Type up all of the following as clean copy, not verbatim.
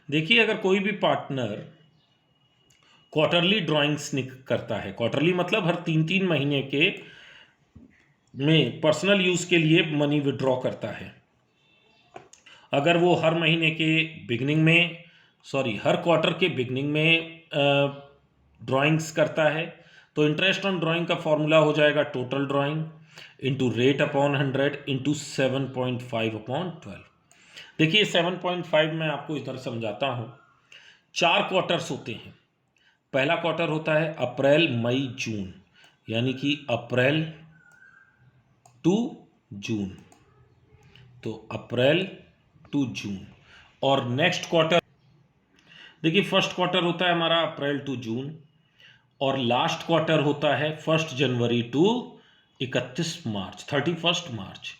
देखिए, अगर कोई भी पार्टनर क्वार्टरली ड्राइंग्स करता है, क्वार्टरली मतलब हर 3-3 महीने के में पर्सनल यूज़ के लिए मनी विड्रॉ करता है। अगर वो हर महीने के बिगनिंग में हर क्वार्टर के बिगनिंग में ड्राइंग्स करता है, तो इंटरेस्ट ऑन ड्राइंग का फॉर्मूला हो जाएगा total drawing into rate upon 100 into 7.5 upon 12। देखिए 7.5 मैं आपको इधर समझाता हूँ। 4 क्वार्टर्स होते हैं। पहला क्वार्टर होता है अप्रैल मई जून, यानी कि अप्रैल टू जून, तो अप्रैल टू जून। और नेक्स्ट क्वार्टर, देखिए फर्स्ट क्वार्टर होता है हमारा अप्रैल टू जून, और लास्ट क्वार्टर होता है 1 जनवरी टू 31 मार्च, 31 मार्च।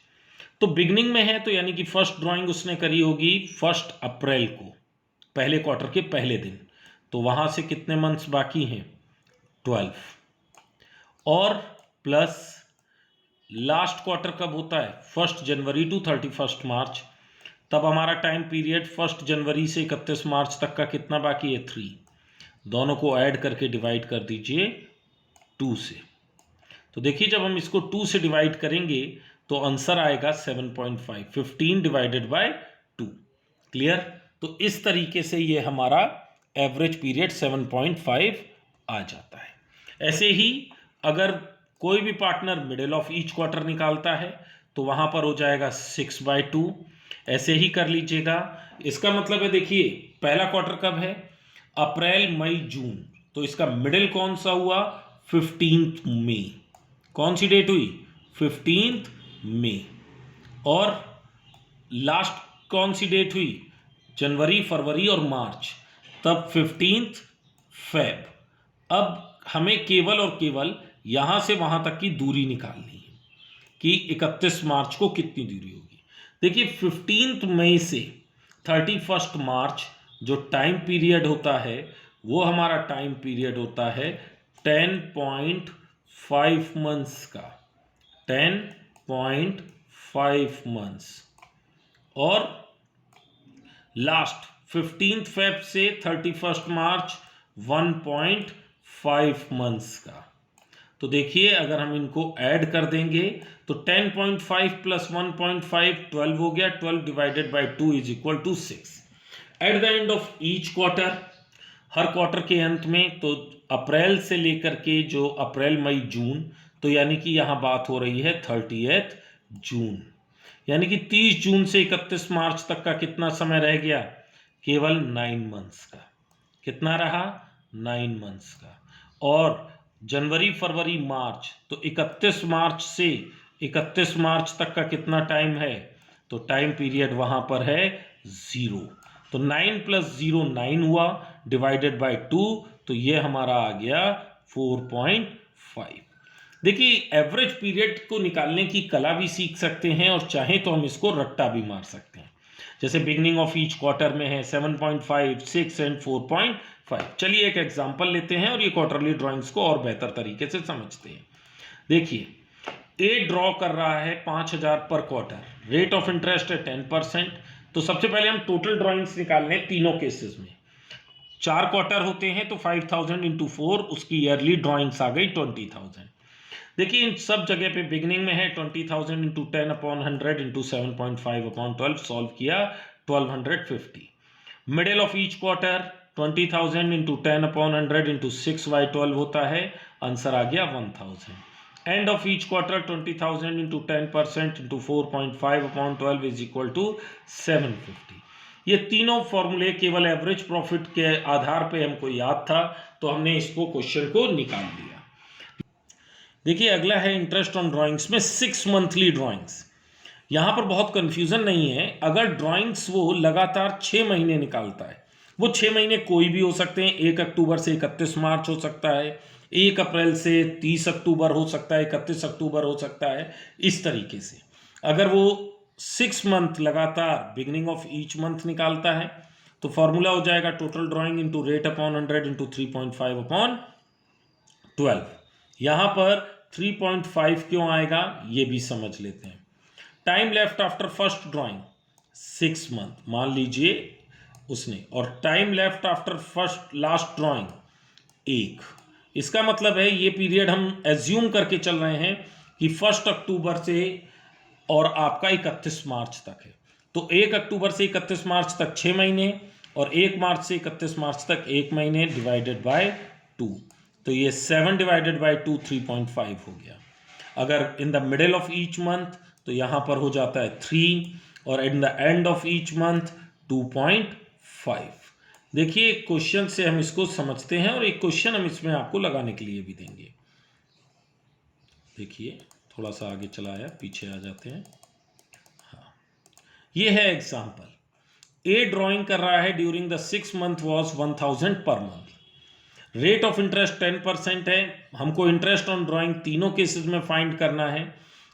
तो बिगनिंग में है, तो यानी कि फर्स्ट ड्राइंग उसने करी होगी 1 अप्रैल को, पहले क्वार्टर के पहले दिन, तो वहां से कितने मंथ्स बाकी हैं? 12। और प्लस लास्ट क्वार्टर कब होता है? 1 जनवरी टू 31 मार्च, तब हमारा टाइम पीरियड 1 जनवरी से 31 मार्च तक का कितना बाकी है? 3। दोनों को ऐड करके डिवाइड कर दीजिए 2 से। तो देखिए जब हम इसको 2 से डिवाइड करेंगे तो आंसर आएगा 7.5, 15 डिवाइडेड बाय 2। क्लियर? तो इस तरीके से ये हमारा एवरेज पीरियड 7.5 आ जाता है। ऐसे ही अगर कोई भी partner middle of each quarter निकालता है तो वहां पर हो जाएगा 6/2। ऐसे ही कर लीजिएगा। इसका मतलब है, देखिए पहला क्वार्टर कब है? अप्रैल मई जून, तो इसका मिडिल कौन सा हुआ? 15 मई। कौन सी डेट हुई? 15 मई। और लास्ट कौन सी डेट हुई? जनवरी, फरवरी और मार्च, तब 15 फेब। अब हमें केवल और केवल यहां से वहां तक की दूरी निकालनी है कि 31 मार्च को कितनी दूरी होगी। देखिए 15 मई से 31 मार्च जो टाइम पीरियड होता है वो हमारा टाइम पीरियड होता है 10.5 मंथ्स का, 10.5 मंथ्स। और लास्ट 15 फेब से 31 मार्च 1.5 मंथ्स का। तो देखिए अगर हम इनको ऐड कर देंगे तो 10.5 प्लस 1.5 12 हो गया। 12 divided by 2 is equal to 6। At the end of each quarter, हर क्वार्टर के अंत में, तो अप्रैल से लेकर के जो अप्रैल मई जून, तो यानी कि यहां बात हो रही है 30 जून, यानी कि 30 जून से 31 मार्च तक का कितना समय रह गया? केवल 9 मंथ्स का। कितना रहा? 9 मंथ्स का। और जनवरी, फरवरी, मार्च, तो 31 मार्च से 31 मार्च तक का कितना टाइम है? तो टाइम पीरियड वहां पर है 0। तो 9 प्लस 0 9 हुआ, डिवाइडेड बाय 2, तो ये हमारा आ गया 4.5। देखिए एवरेज पीरियड को निकालने की कला भी सीख सकते हैं और चाहे तो हम इसको रट्टा भी मार सकते हैं। जैसे बिगनिंग ऑफ ईच क्वार्टर में है 7.5, 6 एंड 4.5। चलिए एक एग्जांपल लेते हैं और ये क्वार्टरली ड्राइंग्स को और बेहतर तरीके से समझते हैं। देखिए ए ड्रॉ कर रहा है 5,000 पर क्वार्टर, रेट ऑफ इंटरेस्ट है 10%। तो सबसे पहले हम टोटल ड्राइंग्स निकाल लें तीनों केसेस में। 4 क्वार्टर होते हैं तो 5,000 इंटू 4, उसकी ईयरली ड्राइंग्स आ गई 20,000। देखिए इन सब जगह पे बिगनिंग में है 20,000 into 10 upon 100 into 7.5 upon 12, solve किया 1250। Middle of each quarter 20,000 into 10 upon 100 into 6/12 होता है, आंसर आ गया 1,000। End of each quarter 20,000 into 10% into 4.5 upon 12 is equal to 750। ये तीनों फॉर्मूले केवल एवरेज प्रॉफिट के आधार पे हमको याद था, तो हमने इसको क्वेश्चन को निकाल दिया। देखिए अगला है इंटरेस्ट ऑन ड्राइंग्स में 6 मंथली ड्राइंग्स। यहां पर बहुत कंफ्यूजन नहीं है। अगर ड्राइंग्स वो लगातार 6 महीने निकालता है, वो 6 महीने कोई भी हो सकते हैं, 1 अक्टूबर से 31 मार्च हो सकता है, 1 अप्रैल से 30 अक्टूबर हो सकता है, 31 अक्टूबर हो सकता है, इस तरीके से। अगर वो 6 मंथ लगातार बिगिनिंग ऑफ ईच मंथ निकालता है तो फॉर्मूला हो जाएगा total drawing into rate upon 100 into 3.5 upon 12। यहां पर 3.5 क्यों आएगा ये भी समझ लेते हैं। Time left after first drawing 6 month. मान लीजिए उसने, और time left after first last drawing 1। इसका मतलब है ये पीरियड हम एज्यूम करके चल रहे हैं कि 1 अक्टूबर से और आपका 31 मार्च तक है। तो 1 अक्टूबर से 31 मार्च तक 6 महीने और 1 मार्च से 31 मार्च तक 1 महीने डिवाइडेड बाय 2। तो ये 7 डिवाइडेड बाय 2 3.5 हो गया। अगर in the middle of each month तो यहाँ पर हो जाता है 3 और in the end of each month 2.5। देखिए एक क्वेश्चन से हम इसको समझते हैं और एक क्वेश्चन हम इसमें आपको लगाने के लिए भी देंगे। देखिए थोड़ा सा आगे चलाया, पीछे आ जाते हैं। हाँ, ये है एग्जाम्पल। ए ड्राइंग कर रहा है during the 6 month was 1000 per month. Rate of interest 10% है। हमको इंटरेस्ट ऑन ड्राइंग तीनों केसेस में फाइंड करना है।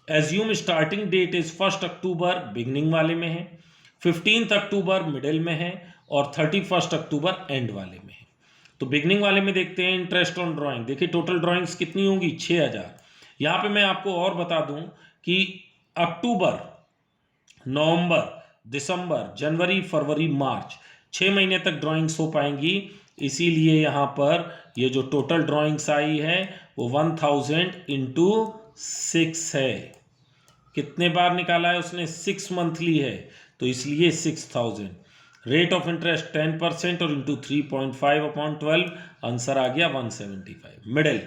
Assume starting date is 1 October, beginning वाले में है, 15 अक्टूबर मिडिल में है और 31 अक्टूबर एंड वाले में है। तो बिगनिंग वाले में देखते हैं इंटरेस्ट ऑन ड्राइंग। देखिए टोटल ड्राइंग्स कितनी होंगी, 6000। यहाँ पे मैं आपको और बता दूं कि अक्टूबर, नवंबर, दिसंबर, जनवरी, फरवरी, मार्च 6 महीने तक ड्राइंग्स हो पाएंगी। इसीलिए यहाँ पर ये जो टोटल ड्राइंग्स आई है वो 1000 इंटू 6 है। कितने बार निकाला है उसने, 6 मंथली है तो इसलिए 6000। रेट ऑफ इंटरेस्ट 10% और इंटू 3.5/12, आंसर आ गया 175। मिडिल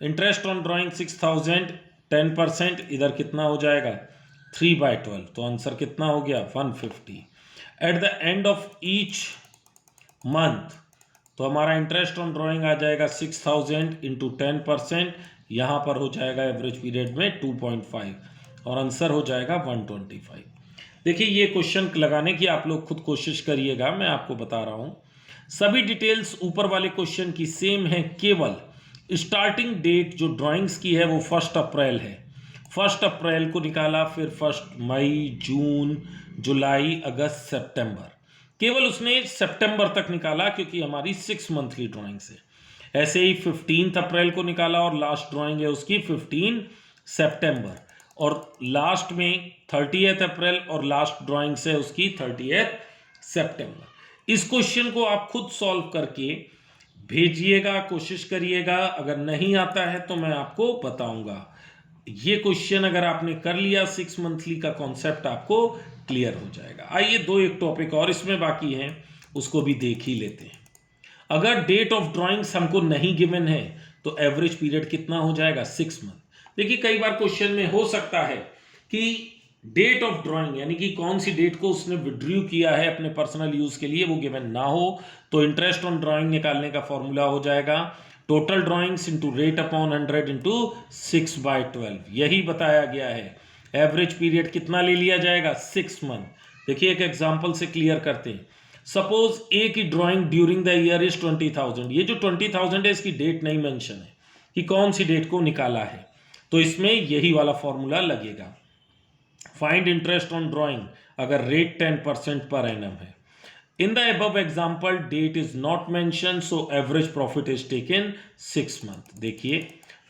इंटरेस्ट ऑन ड्राइंग 6000, 10% इधर कितना हो जाएगा 3/12, तो आंसर कितना हो गया 150। Eight the end of each month तो हमारा इंटरेस्ट ऑन ड्राइंग आ जाएगा 6000 इंटू 10%, यहाँ पर हो जाएगा एवरेज पीरियड में 2.5 और आंसर हो जाएगा 125। देखिए ये क्वेश्चन लगाने की आप लोग खुद कोशिश करिएगा, मैं आपको बता रहा हूँ। सभी डिटेल्स ऊपर वाले क्वेश्चन की सेम है, केवल स्टार्टिंग डेट जो ड्राइंग्स की है वो 1 अप्रैल है। 1 अप्रैल को निकाला, फिर 1 मई, जून, जुलाई, अगस्त, सितंबर, केवल उसने सितंबर तक निकाला क्योंकि हमारी 6 मंथली ड्राइंग्स है। ऐसे ही 15 अप्रैल को निकाला और लास्ट ड्राइंग है उसकी 15 सितंबर, और लास्ट में 30 अप्रैल और लास्ट ड्राइंग है उसकी 30 सितंबर। इस क्वेश्चन को आप खुद सॉल्व करके भेजिएगा, कोशिश करिएगा। अगर नहीं आता है तो मैं आपको बताऊंगा। ये क्वेश्चन अगर आपने कर लिया 6 मंथली का कॉन्सेप्ट आपको क्लियर हो जाएगा। आइए दो एक टॉपिक और इसमें बाकी हैं, उसको भी देख ही लेते हैं। अगर डेट ऑफ ड्राइंग्स हमको नहीं गिवन है तो एवरेज पीरियड कितना हो जाएगा 6 मंथ। देखिए कई बार क्वेश्चन में हो सकता है कि डेट ऑफ ड्राइंग यानी कि कौन सी डेट को उसने विड्रू किया है अपने पर्सनल यूज के लिए वो गिवन ना हो, तो इंटरेस्ट ऑन ड्राइंग निकालने का फॉर्मूला हो जाएगा total drawings into rate upon 100 into 6/12। यही बताया गया है। एवरेज पीरियड कितना ले लिया जाएगा 6 मंथ। देखिए एक एग्जांपल से क्लियर करते हैं। सपोज ए की drawing during the year is 20,000। ये जो 20,000 है इसकी डेट नहीं मेंशन है कि कौन सी डेट को निकाला है, तो इसमें यही वाला फॉर्मूला लगेगा। फाइंड इंटरेस्ट ऑन ड्राइंग अगर रेट 10% पर एनम है। In the above example, date is not mentioned, so average profit is taken 6 month. देखिए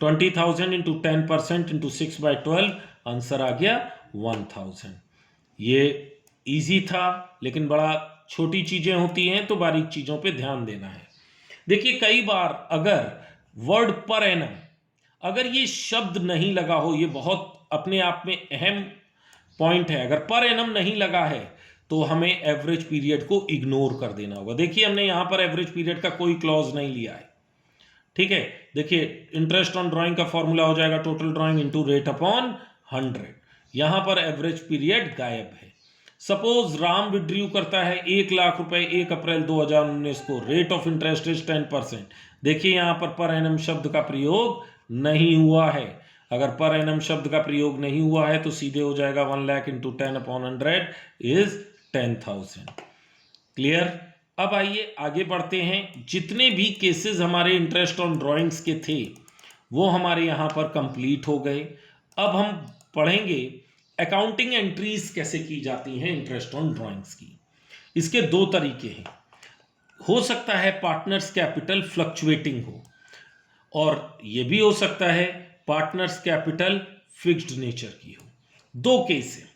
20,000 इंटू 10% इंटू 6/12, आंसर आ गया 1000। ये इजी था, लेकिन बड़ा छोटी चीजें होती हैं तो बारीक चीजों पे ध्यान देना है। देखिए कई बार अगर वर्ड पर एनम, अगर ये शब्द नहीं लगा हो, ये बहुत अपने आप में अहम पॉइंट है। अगर पर एनम नहीं लगा है तो हमें एवरेज पीरियड को इग्नोर कर देना होगा। देखिए हमने यहां पर एवरेज पीरियड का कोई क्लॉज नहीं लिया है, ठीक है। देखिए इंटरेस्ट ऑन ड्राइंग का फॉर्मूला हो जाएगा total drawing into rate upon 100। यहां पर एवरेज पीरियड गायब है। सपोज राम विड्रू करता है 1 लाख रुपए 1 अप्रैल 2019 को, रेट ऑफ इंटरेस्ट इज 10%। देखिए यहां पर एनम शब्द का प्रयोग नहीं हुआ है। अगर पर एनम शब्द का प्रयोग नहीं हुआ है तो सीधे हो जाएगा 1 लाख इंटू 10/100 इज 10,000। क्लियर। अब आइए आगे बढ़ते हैं। जितने भी केसेस हमारे इंटरेस्ट ऑन ड्राइंग्स के थे वो हमारे यहां पर कंप्लीट हो गए। अब हम पढ़ेंगे अकाउंटिंग एंट्रीज कैसे की जाती हैं इंटरेस्ट ऑन ड्राइंग्स की। इसके दो तरीके हैं। हो सकता है पार्टनर्स कैपिटल फ्लक्चुएटिंग हो, और यह भी हो सकता है पार्टनर्स कैपिटल फिक्स्ड नेचर की हो। दो केस है।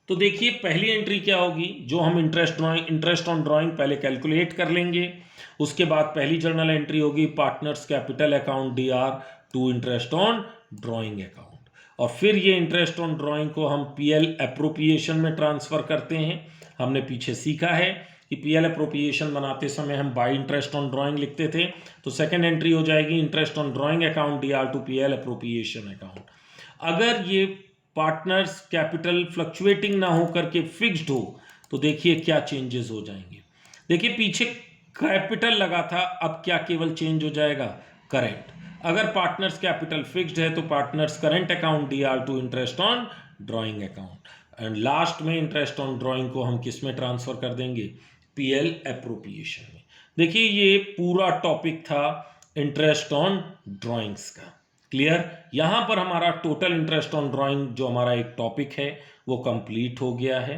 तो देखिए पहली एंट्री क्या होगी, जो हम इंटरेस्ट ऑन ड्राइंग पहले कैलकुलेट कर लेंगे। उसके बाद पहली जर्नल एंट्री होगी partners capital account DR to interest on drawing account, और फिर ये इंटरेस्ट ऑन ड्राइंग को हम PL अप्रोप्रिएशन में ट्रांसफर करते हैं। हमने पीछे सीखा है कि PL अप्रोप्रिएशन बनाते समय हम बाय इंटरेस्ट ऑन ड्राइंग लिखते थे, तो सेकेंड एंट्री हो जाएगी interest on drawing account DR to PL appropriation account. अगर ये पार्टनर्स कैपिटल फ्लक्चुएटिंग ना हो करके फिक्स्ड हो तो देखिए क्या चेंजेस हो जाएंगे। देखिए पीछे कैपिटल लगा था, अब क्या केवल चेंज हो जाएगा, करेंट। अगर पार्टनर्स कैपिटल फिक्स्ड है तो partners current account DR to interest on drawing account, and last में इंटरेस्ट ऑन ड्राइंग को हम किस में ट्रांसफर कर देंगे, PL अप्रोप्रिएशन में। देखिए ये पूरा टॉपिक था इंटरेस्ट ऑन ड्राइंग्स का। क्लियर, यहां पर हमारा टोटल इंटरेस्ट ऑन ड्राइंग जो हमारा एक टॉपिक है वो कंप्लीट हो गया है।